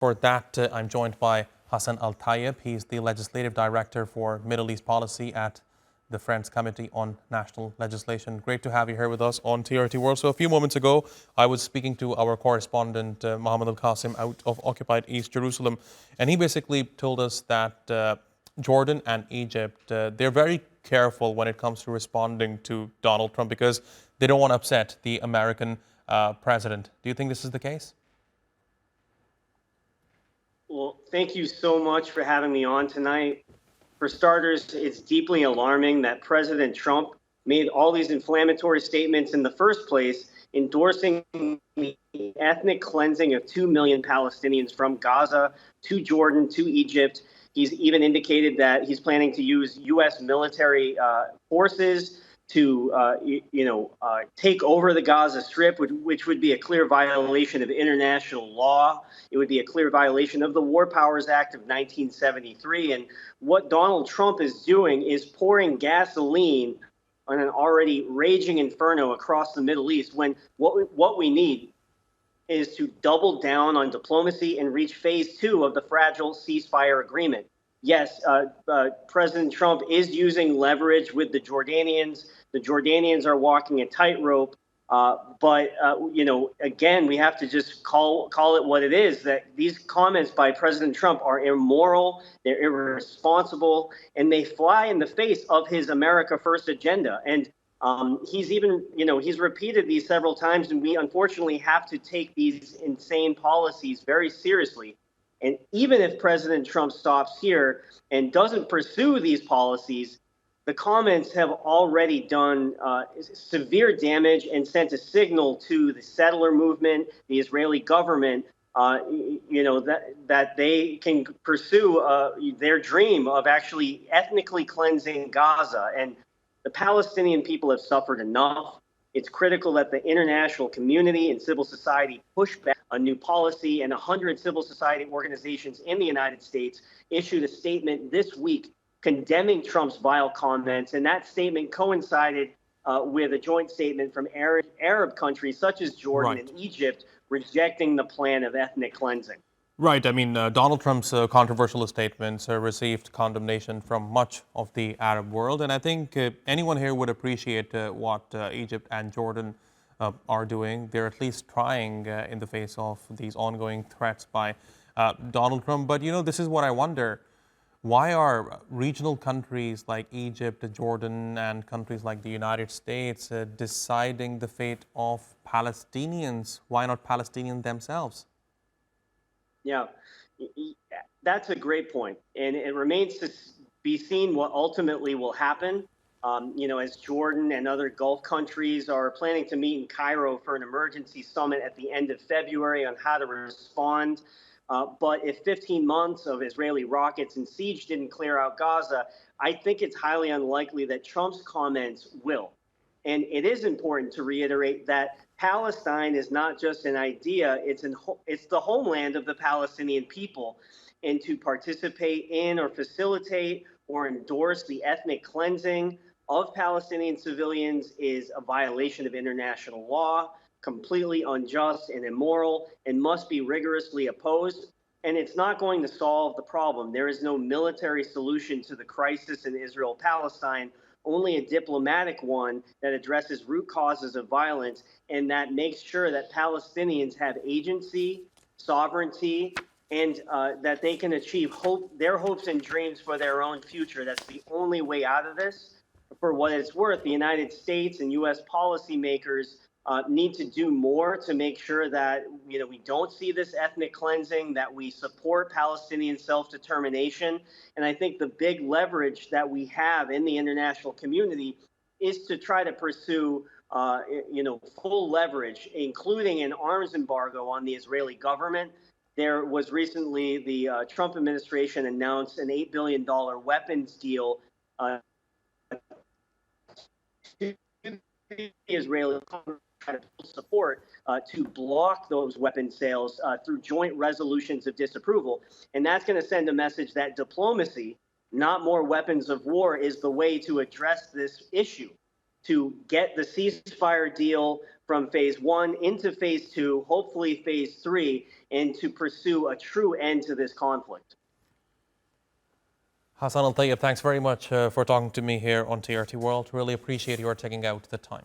For that, I'm joined by Hassan El-Tayyab. He's the Legislative Director for Middle East Policy at the Friends Committee on National Legislation. Great to have you here with us on TRT World. So a few moments ago, I was speaking to our correspondent, Mohammed Al-Qasim, out of occupied East Jerusalem, and he basically told us that Jordan and Egypt, they're very careful when it comes to responding to Donald Trump because they don't want to upset the American president. Do you think this is the case? Well, thank you so much for having me on tonight. For starters, it's deeply alarming that President Trump made all these inflammatory statements in the first place, endorsing the ethnic cleansing of 2 million Palestinians from Gaza to Jordan to Egypt. He's even indicated that he's planning to use U.S. military forces to, take over the Gaza Strip, which would be a clear violation of international law. It would be a clear violation of the War Powers Act of 1973. And what Donald Trump is doing is pouring gasoline on an already raging inferno across the Middle East, when what we need is to double down on diplomacy and reach phase 2 of the fragile ceasefire agreement. Yes, President Trump is using leverage with the Jordanians. The Jordanians are walking a tightrope. But again, we have to just call it what it is, that these comments by President Trump are immoral, they're irresponsible, and they fly in the face of his America First agenda. And he's even, he's repeated these several times, and we unfortunately have to take these insane policies very seriously. And even if President Trump stops here and doesn't pursue these policies, the comments have already done severe damage and sent a signal to the settler movement, the Israeli government, that they can pursue their dream of actually ethnically cleansing Gaza. And the Palestinian people have suffered enough. It's critical that the international community and civil society push back a new policy, and 100 civil society organizations in the United States issued a statement this week condemning Trump's vile comments, and that statement coincided with a joint statement from Arab countries such as Jordan and Egypt rejecting the plan of ethnic cleansing. Right. I mean, Donald Trump's controversial statements received condemnation from much of the Arab world, and I think anyone here would appreciate what Egypt and Jordan are doing. They're at least trying in the face of these ongoing threats by Donald Trump. But, this is what I wonder. Why are regional countries like Egypt, Jordan, and countries like the United States deciding the fate of Palestinians? Why not Palestinians themselves? Yeah, that's a great point. And it remains to be seen what ultimately will happen. As Jordan and other Gulf countries are planning to meet in Cairo for an emergency summit at the end of February on how to respond. But if 15 months of Israeli rockets and siege didn't clear out Gaza, I think it's highly unlikely that Trump's comments will. And it is important to reiterate that Palestine is not just an idea, it's the homeland of the Palestinian people. And to participate in or facilitate or endorse the ethnic cleansing of Palestinian civilians is a violation of international law, completely unjust and immoral, and must be rigorously opposed. And it's not going to solve the problem. There is no military solution to the crisis in Israel-Palestine, only a diplomatic one that addresses root causes of violence and that makes sure that Palestinians have agency, sovereignty, and that they can achieve their hopes and dreams for their own future. That's the only way out of this. For what it's worth, the United States and U.S. policymakers need to do more to make sure that we don't see this ethnic cleansing, that we support Palestinian self-determination. And I think the big leverage that we have in the international community is to try to pursue full leverage, including an arms embargo on the Israeli government. There was recently the Trump administration announced an $8 billion weapons deal to the Israeli support to block those weapon sales through joint resolutions of disapproval. And that's going to send a message that diplomacy, not more weapons of war, is the way to address this issue, to get the ceasefire deal from phase one into phase two, hopefully phase three, and to pursue a true end to this conflict. Hassan El-Tayyab, thanks very much for talking to me here on TRT World. Really appreciate your taking out the time.